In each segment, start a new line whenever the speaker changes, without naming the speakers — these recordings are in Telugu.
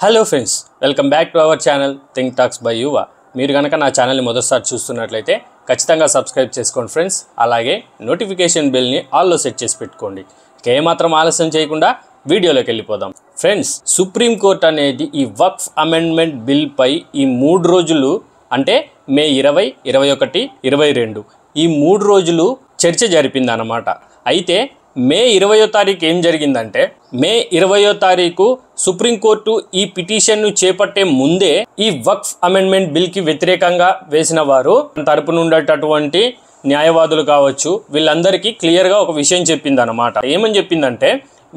Hello friends, welcome back to our channel think talks by యువ. మీరు కనుక నా ఛానల్ని మొదటిసారి చూస్తున్నట్లయితే ఖచ్చితంగా సబ్స్క్రైబ్ చేసుకోండి ఫ్రెండ్స్. అలాగే నోటిఫికేషన్ బెల్ని ఆల్లో సెట్ చేసి పెట్టుకోండి. ఏమాత్రం ఆలస్యం చేయకుండా వీడియోలోకి వెళ్ళిపోదాం. ఫ్రెండ్స్, సుప్రీంకోర్టు అనేది ఈ వక్ఫ్ అమెండ్మెంట్ బిల్పై ఈ 3 రోజులు అంటే మే 20, 21, 22 ఈ 3 రోజులు చర్చ జరిపిందన్నమాట. అయితే మే 20వ తారీఖు ఏం జరిగిందంటే, మే 20వ తారీఖు సుప్రీంకోర్టు ఈ పిటిషన్ను చేపట్టే ముందే ఈ వక్ఫ్ అమెండ్మెంట్ బిల్కి వ్యతిరేకంగా వేసిన వారు తరపున ఉండేటటువంటి న్యాయవాదులు కావచ్చు, వీళ్ళందరికీ క్లియర్గా ఒక విషయం చెప్పిందన్నమాట. ఏమని చెప్పిందంటే,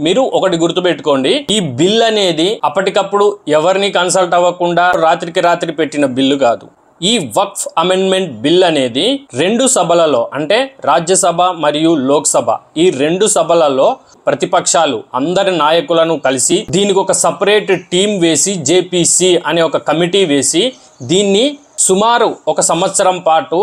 మీరు ఒకటి గుర్తుపెట్టుకోండి, ఈ బిల్ అనేది అప్పటికప్పుడు ఎవరిని కన్సల్ట్ అవ్వకుండా రాత్రికి రాత్రి పెట్టిన బిల్లు కాదు. ఈ వక్ఫ్ అమెండ్మెంట్ బిల్ అనేది 2 సభలలో అంటే రాజ్యసభ మరియు లోక్సభ ఈ 2 సభలలో ప్రతిపక్షాలు అందరి నాయకులను కలిసి దీనికి ఒక సపరేట్ టీం వేసి జేపీసీ అనే ఒక కమిటీ వేసి దీన్ని సుమారు 1 సంవత్సరం పాటు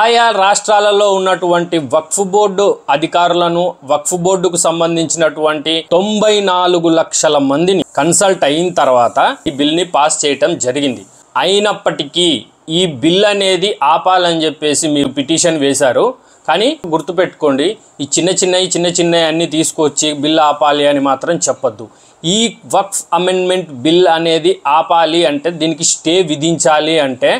ఆయా రాష్ట్రాలలో ఉన్నటువంటి వక్ఫ్ బోర్డు అధికారులను, వక్ఫ్ బోర్డుకు సంబంధించినటువంటి 94 లక్షల మందిని కన్సల్ట్ అయిన తర్వాత ఈ బిల్ని పాస్ చేయటం జరిగింది. అయినప్పటికీ ఈ బిల్ అనేది ఆపాలని చెప్పేసి మీరు పిటిషన్ వేశారు. కానీ గుర్తుపెట్టుకోండి, ఈ చిన్న చిన్న అన్నీ తీసుకొచ్చి బిల్ ఆపాలి అని మాత్రం చెప్పొద్దు. ఈ వక్ఫ్ అమెండ్మెంట్ బిల్ అనేది ఆపాలి అంటే, దీనికి స్టే విధించాలి అంటే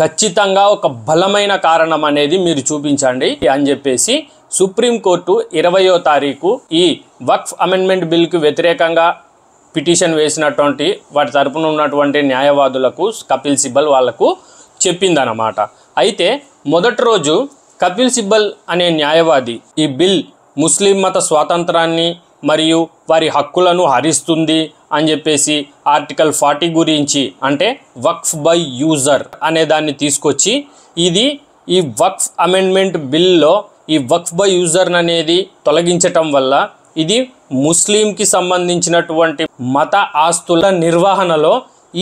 ఖచ్చితంగా ఒక బలమైన కారణం అనేది మీరు చూపించండి అని చెప్పేసి సుప్రీంకోర్టు 20వ తారీఖు ఈ వక్ఫ్ అమెండ్మెంట్ బిల్కి వ్యతిరేకంగా పిటిషన్ వేసినటువంటి వాటి తరపున ఉన్నటువంటి న్యాయవాదులకు కపిల్ సిబ్బల్ వాళ్లకు చెప్పిందన్నమాట. అయితే మొదటి రోజు కపిల్ సిబ్బల్ అనే న్యాయవాది ఈ బిల్ ముస్లిం మత స్వాతంత్రాన్ని మరియు వారి హక్కులను హరిస్తుంది అని చెప్పేసి ఆర్టికల్ 40 గురించి అంటే వక్ఫ్ బై యూజర్ అనే దాన్ని తీసుకొచ్చి ఇది ఈ వక్ఫ్ అమెండ్మెంట్ బిల్లో ఈ వక్ఫ్ బై యూజర్ అనేది తొలగించటం వల్ల ఇది ముస్లింకి సంబంధించినటువంటి మత ఆస్తుల నిర్వహణలో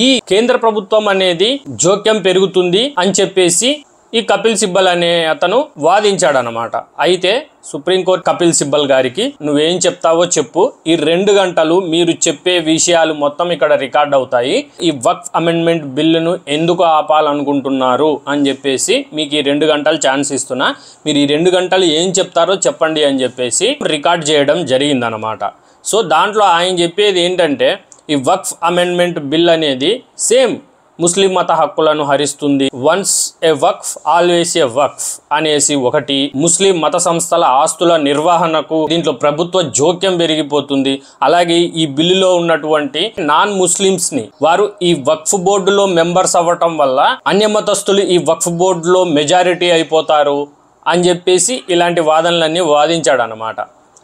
ఈ కేంద్ర ప్రభుత్వం అనేది జోక్యం పెరుగుతుంది అని చెప్పేసి ఈ కపిల్ సిబ్బల్ అనే అతను వాదించాడనమాట. అయితే సుప్రీంకోర్టు కపిల్ సిబ్బల్ గారికి నువ్వేం చెప్తావో చెప్పు, ఈ 2 గంటలు మీరు చెప్పే విషయాలు మొత్తం ఇక్కడ రికార్డ్ అవుతాయి, ఈ వక్ఫ్ అమెండ్మెంట్ బిల్లును ఎందుకు ఆపాలనుకుంటున్నారు అని చెప్పేసి మీకు ఈ 2 గంటలు ఛాన్స్ ఇస్తున్నా, మీరు ఈ 2 గంటలు ఏం చెప్తారో చెప్పండి అని చెప్పేసి రికార్డ్ చేయడం జరిగిందనమాట. సో దాంట్లో ఆయన చెప్పేది ఏంటంటే, ఈ వక్ఫ్ అమెండ్మెంట్ బిల్ అనేది సేమ్ ముస్లిం మత హక్కులను హరిస్తుంది, once A Waqf always a వక్ఫ్ అనేసి ఒకటి, ముస్లిం మత సంస్థల ఆస్తుల నిర్వహణకు దీంట్లో ప్రభుత్వ జోక్యం పెరిగిపోతుంది, అలాగే ఈ బిల్లులో ఉన్నటువంటి నాన్ ముస్లిమ్స్ ని వారు ఈ వక్ఫ్ బోర్డులో మెంబర్స్ అవ్వటం వల్ల అన్యమతస్తులు ఈ వక్ఫ్ బోర్డులో మెజారిటీ అయిపోతారు అని చెప్పేసి ఇలాంటి వాదనలన్నీ వాదించాడు అన్నమాట.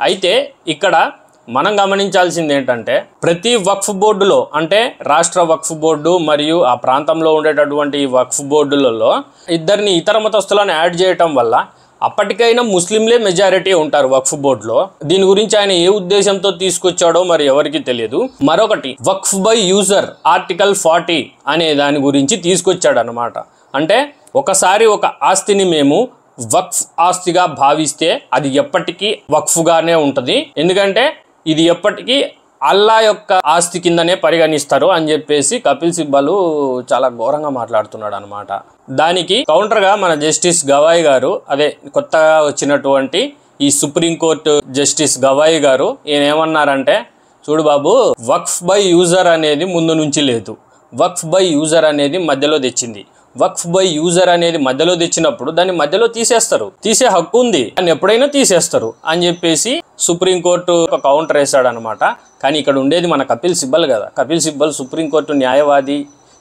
అయితే ఇక్కడ మనం గమనించాల్సింది ఏంటంటే, ప్రతి వక్ఫ్ బోర్డులో అంటే రాష్ట్ర వక్ఫ్ బోర్డు మరియు ఆ ప్రాంతంలో ఉండేటటువంటి ఈ వక్ఫ్ బోర్డులలో ఇద్దరిని ఇతర మతస్థులను యాడ్ చేయటం వల్ల అప్పటికైనా ముస్లింలే మెజారిటీ ఉంటారు వక్ఫ్ బోర్డులో. దీని గురించి ఆయన ఏ ఉద్దేశంతో తీసుకొచ్చాడో మరి ఎవరికి తెలియదు. మరొకటి వక్ఫ్ బై యూజర్ ఆర్టికల్ 40 అనే దాని గురించి తీసుకొచ్చాడు అనమాట. అంటే ఒకసారి ఒక ఆస్తిని మేము వక్ఫ్ ఆస్తిగా భావిస్తే అది ఎప్పటికీ వక్ఫ్గానే ఉంటుంది, ఎందుకంటే ఇది ఎప్పటికీ అల్లా యొక్క ఆస్తి కిందనే పరిగణిస్తారు అని చెప్పేసి కపిల్ సిబ్బల్ చాలా ఘోరంగా మాట్లాడుతున్నాడు అనమాట. దానికి కౌంటర్గా మన జస్టిస్ గవాయి గారు, అదే కొత్తగా వచ్చినటువంటి ఈ సుప్రీంకోర్టు జస్టిస్ గవాయి గారు ఈయన ఏమన్నారంటే, చూడు బాబు, వక్ఫ్ బై యూజర్ అనేది ముందు నుంచి లేదు, వక్ఫ్ బై యూజర్ అనేది మధ్యలో తెచ్చింది. వక్ఫ్ బై యూజర్ అనేది మధ్యలో తెచ్చినప్పుడు దాన్ని మధ్యలో తీసేస్తారు, తీసే హక్కు ఉంది, దాన్ని ఎప్పుడైనా తీసేస్తారు అని చెప్పేసి సుప్రీంకోర్టు ఒక కౌంటర్ వేశాడు అనమాట. కానీ ఇక్కడ ఉండేది మన కపిల్ సిబ్బల్ కదా. కపిల్ సిబ్బల్ సుప్రీంకోర్టు న్యాయవాది,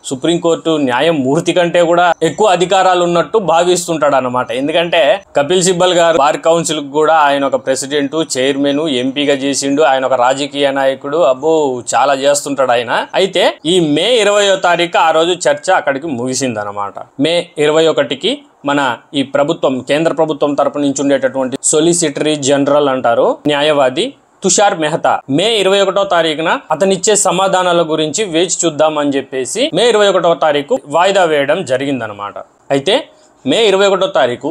సుప్రీంకోర్టు న్యాయమూర్తి కంటే కూడా ఎక్కువ అధికారాలు ఉన్నట్టు భావిస్తుంటాడు అనమాట. ఎందుకంటే కపిల్ సిబ్బల్ గారు బార్ కౌన్సిల్ కూడా ఆయన ఒక ప్రెసిడెంట్, చైర్మన్, ఎంపీగా చేసిండు, ఆయన ఒక రాజకీయ నాయకుడు, అబ్బో చాలా చేస్తుంటాడు ఆయన. అయితే ఈ మే 20వ తారీఖు ఆ రోజు చర్చ అక్కడికి ముగిసింది అనమాట. మే 21కి మన ఈ ప్రభుత్వం, కేంద్ర ప్రభుత్వం తరపు నుంచి ఉండేటటువంటి సొలిసిటరీ జనరల్ అంటారు న్యాయవాది తుషార్ మెహతా మే 21వ తారీఖున అతనిచ్చే సమాధానాల గురించి వేచి చూద్దామని చెప్పేసి మే 21వ తారీఖు వాయిదా వేయడం జరిగిందనమాట. అయితే మే 21వ తారీఖు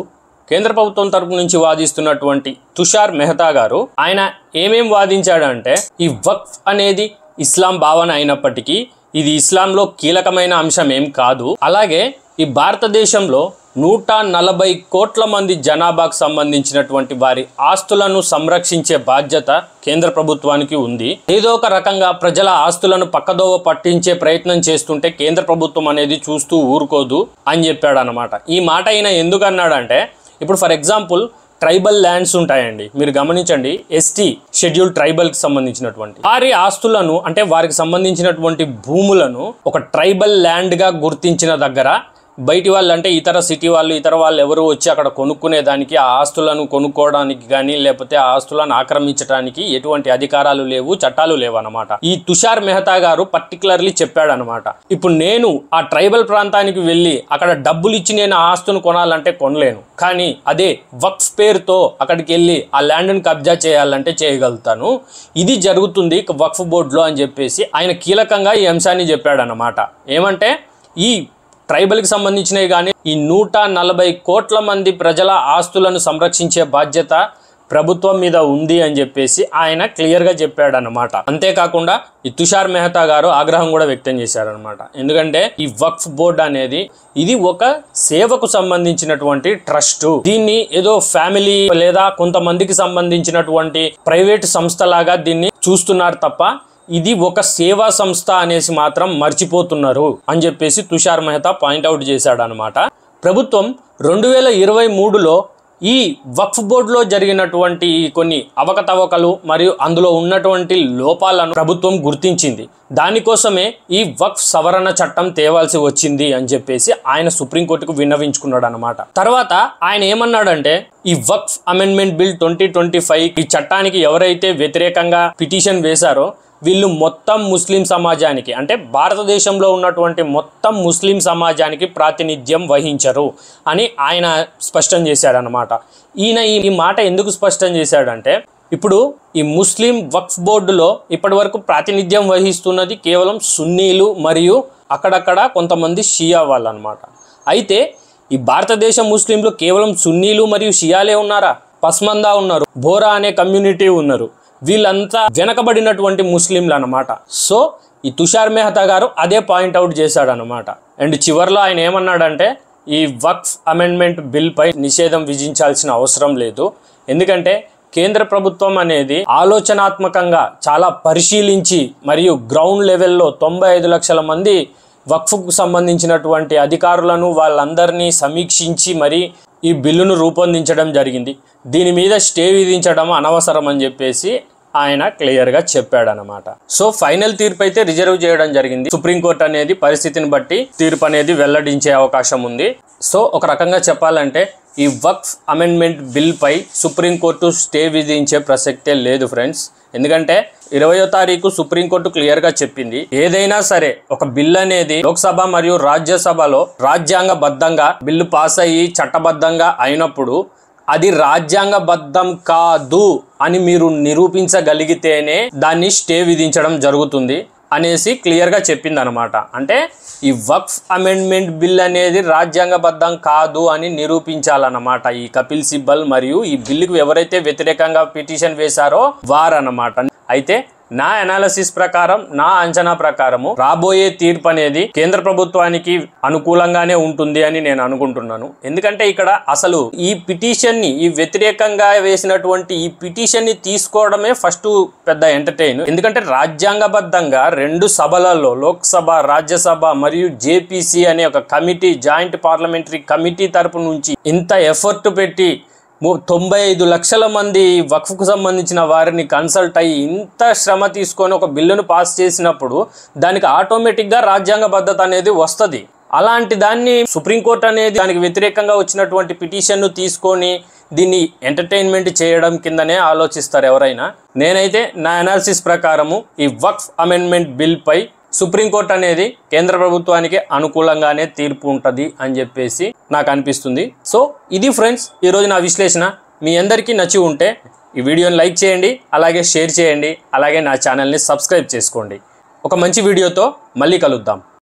కేంద్ర ప్రభుత్వం తరపు నుంచి వాదిస్తున్నటువంటి తుషార్ మెహతా గారు ఆయన ఏమేం వాదించాడంటే, ఈ వక్ఫ్ అనేది ఇస్లాం భావన అయినప్పటికీ ఇది ఇస్లాంలో కీలకమైన అంశం ఏం కాదు. అలాగే ఈ భారతదేశంలో 140 కోట్ల మంది జనాభాకు సంబంధించినటువంటి వారి ఆస్తులను సంరక్షించే బాధ్యత కేంద్ర ప్రభుత్వానికి ఉంది. ఏదో ఒక రకంగా ప్రజల ఆస్తులను పక్కదోవ పట్టించే ప్రయత్నం చేస్తుంటే కేంద్ర ప్రభుత్వం అనేది చూస్తూ ఊరుకోదు అని చెప్పాడు అన్నమాట. ఈ మాట అయినా ఎందుకు అన్నాడంటే, ఇప్పుడు ఫర్ ఎగ్జాంపుల్ ట్రైబల్ ల్యాండ్స్ ఉంటాయండి, మీరు గమనించండి. ఎస్టీ షెడ్యూల్ ట్రైబల్కి సంబంధించినటువంటి వారి ఆస్తులను, అంటే వారికి సంబంధించినటువంటి భూములను ఒక ట్రైబల్ ల్యాండ్గా గుర్తించిన దగ్గర బయటి వాళ్ళు, అంటే ఇతర సిటీ వాళ్ళు, ఇతర వాళ్ళు ఎవరు వచ్చి అక్కడ కొనుక్కునేదానికి, ఆ ఆస్తులను కొనుక్కోవడానికి కానీ లేకపోతే ఆ ఆస్తులను ఆక్రమించడానికి ఎటువంటి అధికారాలు లేవు, చట్టాలు లేవు అన్నమాట. ఈ తుషార్ మెహతా గారు పర్టికులర్లీ చెప్పాడనమాట. ఇప్పుడు నేను ఆ ట్రైబల్ ప్రాంతానికి వెళ్ళి అక్కడ డబ్బులు ఇచ్చి నేను ఆ ఆస్తును కొనాలంటే కొనలేను, కానీ అదే వక్ఫ్ పేరుతో అక్కడికి వెళ్ళి ఆ ల్యాండ్ని కబ్జా చేయాలంటే చేయగలుగుతాను. ఇది జరుగుతుంది వక్ఫ్ బోర్డులో అని చెప్పేసి ఆయన కీలకంగా ఈ అంశాన్ని చెప్పాడనమాట. ఏమంటే ఈ ట్రైబల్కి సంబంధించినవి కానీ ఈ 140 కోట్ల మంది ప్రజల ఆస్తులను సంరక్షించే బాధ్యత ప్రభుత్వం మీద ఉంది అని చెప్పేసి ఆయన క్లియర్గా చెప్పాడనమాట. అంతేకాకుండా ఈ తుషార్ మెహతా గారు ఆగ్రహం కూడా వ్యక్తం చేశారనమాట. ఎందుకంటే ఈ వక్ఫ్ బోర్డు అనేది ఇది ఒక సేవకు సంబంధించినటువంటి ట్రస్ట్. దీన్ని ఏదో ఫ్యామిలీ లేదా కొంతమందికి సంబంధించినటువంటి ప్రైవేట్ సంస్థలాగా దీన్ని చూస్తున్నారు తప్ప ఇది ఒక సేవా సంస్థ అనేసి మాత్రం మర్చిపోతున్నారు అని చెప్పేసి తుషార్ మెహతా పాయింట్అవుట్ చేశాడు అనమాట. ప్రభుత్వం 2023లో ఈ వక్ఫ్ బోర్డులో జరిగినటువంటి కొన్ని అవకతవకలు మరియు అందులో ఉన్నటువంటి లోపాలను ప్రభుత్వం గుర్తించింది. దానికోసమే ఈ వక్ఫ్ సవరణ చట్టం తేవాల్సి వచ్చింది అని చెప్పేసి ఆయన సుప్రీంకోర్టుకు విన్నవించుకున్నాడు అనమాట. తర్వాత ఆయన ఏమన్నాడంటే, ఈ వక్ఫ్ అమెండ్మెంట్ బిల్ 2025 ఈ చట్టానికి ఎవరైతే వ్యతిరేకంగా పిటిషన్ వేశారో వీళ్ళు మొత్తం ముస్లిం సమాజానికి, అంటే భారతదేశంలో ఉన్నటువంటి మొత్తం ముస్లిం సమాజానికి ప్రాతినిధ్యం వహించరు అని ఆయన స్పష్టం చేశాడనమాట. ఈయన ఈ మాట ఎందుకు స్పష్టం చేశాడంటే, ఇప్పుడు ఈ ముస్లిం వక్ఫ్ బోర్డులో ఇప్పటి వరకు ప్రాతినిధ్యం వహిస్తున్నది కేవలం సున్నీలు మరియు అక్కడక్కడ కొంతమంది షియా వాళ్ళు అనమాట. అయితే ఈ భారతదేశ ముస్లింలు కేవలం సున్నీలు మరియు షియాలే ఉన్నారా? పస్మందా ఉన్నారు, బోరా అనే కమ్యూనిటీ ఉన్నారు. వీళ్ళంతా వెనకబడినటువంటి ముస్లింలు అనమాట. సో ఈ తుషార్ మెహతా గారు అదే పాయింట్అవుట్ చేశాడు అనమాట. అండ్ చివరిలో ఆయన ఏమన్నాడంటే, ఈ వక్ఫ్ అమెండ్మెంట్ బిల్ పై నిషేధం విధించాల్సిన అవసరం లేదు. ఎందుకంటే కేంద్ర ప్రభుత్వం అనేది ఆలోచనాత్మకంగా చాలా పరిశీలించి మరియు గ్రౌండ్ లెవెల్లో 95 లక్షల మంది వక్ఫ్కు సంబంధించినటువంటి అధికారులను వాళ్ళందరినీ సమీక్షించి మరి ఈ బిల్లును రూపొందించడం జరిగింది. దీని మీద స్టే విధించడం అనవసరం అని చెప్పేసి ఆయన క్లియర్గా చెప్పాడనమాట. సో ఫైనల్ తీర్పు అయితే రిజర్వ్ చేయడం జరిగింది. సుప్రీంకోర్టు అనేది పరిస్థితిని బట్టి తీర్పు అనేది వెల్లడించే అవకాశం ఉంది. సో ఒక రకంగా చెప్పాలంటే ఈ వక్ఫ్ అమెండ్మెంట్ బిల్ పై సుప్రీంకోర్టు స్టే విధించే ప్రసక్తే లేదు ఫ్రెండ్స్. ఎందుకంటే 20వ తారీఖు సుప్రీంకోర్టు క్లియర్గా చెప్పింది, ఏదైనా సరే ఒక బిల్ అనేది లోక్సభ మరియు రాజ్యసభలో రాజ్యాంగబద్ధంగా బిల్లు పాస్ అయ్యి చట్టబద్ధంగా అయినప్పుడు అది రాజ్యాంగబద్ధం కాదు అని మీరు నిరూపించగలిగితేనే దాన్ని స్టే విధించడం జరుగుతుంది అనేసి క్లియర్గా చెప్పింది అనమాట. అంటే ఈ వక్ఫ్ అమెండ్మెంట్ బిల్ అనేది రాజ్యాంగబద్ధం కాదు అని నిరూపించాలన్నమాట ఈ కపిల్ సిబ్బల్ మరియు ఈ బిల్లుకు ఎవరైతే వ్యతిరేకంగా పిటిషన్ వేశారో వారన్నమాట. అయితే నా అనాలిసిస్ ప్రకారం, నా అంచనా ప్రకారము రాబోయే తీర్పు అనేది కేంద్ర ప్రభుత్వానికి అనుకూలంగానే ఉంటుంది అని నేను అనుకుంటున్నాను. ఎందుకంటే ఇక్కడ అసలు ఈ పిటిషన్ ని, ఈ వ్యతిరేకంగా వేసినటువంటి ఈ పిటిషన్ ని తీసుకోవడమే ఫస్ట్ పెద్ద ఎంటర్టైన్. ఎందుకంటే రాజ్యాంగబద్ధంగా 2 సభలలో, లోక్సభ, రాజ్యసభ మరియు జేపీసీ అనే ఒక కమిటీ, జాయింట్ పార్లమెంటరీ కమిటీ తరపు నుంచి ఇంత ఎఫర్ట్ పెట్టి 95 లక్షల మంది వక్ఫ్కు సంబంధించిన వారిని కన్సల్ట్ అయ్యి ఇంత శ్రమ తీసుకొని ఒక బిల్లును పాస్ చేసినప్పుడు దానికి ఆటోమేటిక్గా రాజ్యాంగబద్ధత అనేది వస్తుంది. అలాంటి దాన్ని సుప్రీంకోర్టు అనేది దానికి వ్యతిరేకంగా వచ్చినటువంటి పిటిషన్ను తీసుకొని దీన్ని ఎంటర్టైన్మెంట్ చేయడం కిందనే ఆలోచిస్తారు ఎవరైనా. నేనైతే నా అనాలిసిస్ ప్రకారము ఈ వక్ఫ్ అమెండ్మెంట్ బిల్ పై సుప్రీంకోర్టు అనేది కేంద్ర ప్రభుత్వానికి అనుకూలంగానే తీర్పు ఉంటుంది అని చెప్పేసి నాకు అనిపిస్తుంది. సో ఇది ఫ్రెండ్స్ ఈరోజు నా విశ్లేషణ. మీ అందరికీ నచ్చి ఉంటే ఈ వీడియోని లైక్ చేయండి, అలాగే షేర్ చేయండి, అలాగే నా ఛానల్ని సబ్స్క్రైబ్ చేసుకోండి. ఒక మంచి వీడియోతో మళ్ళీ కలుద్దాం.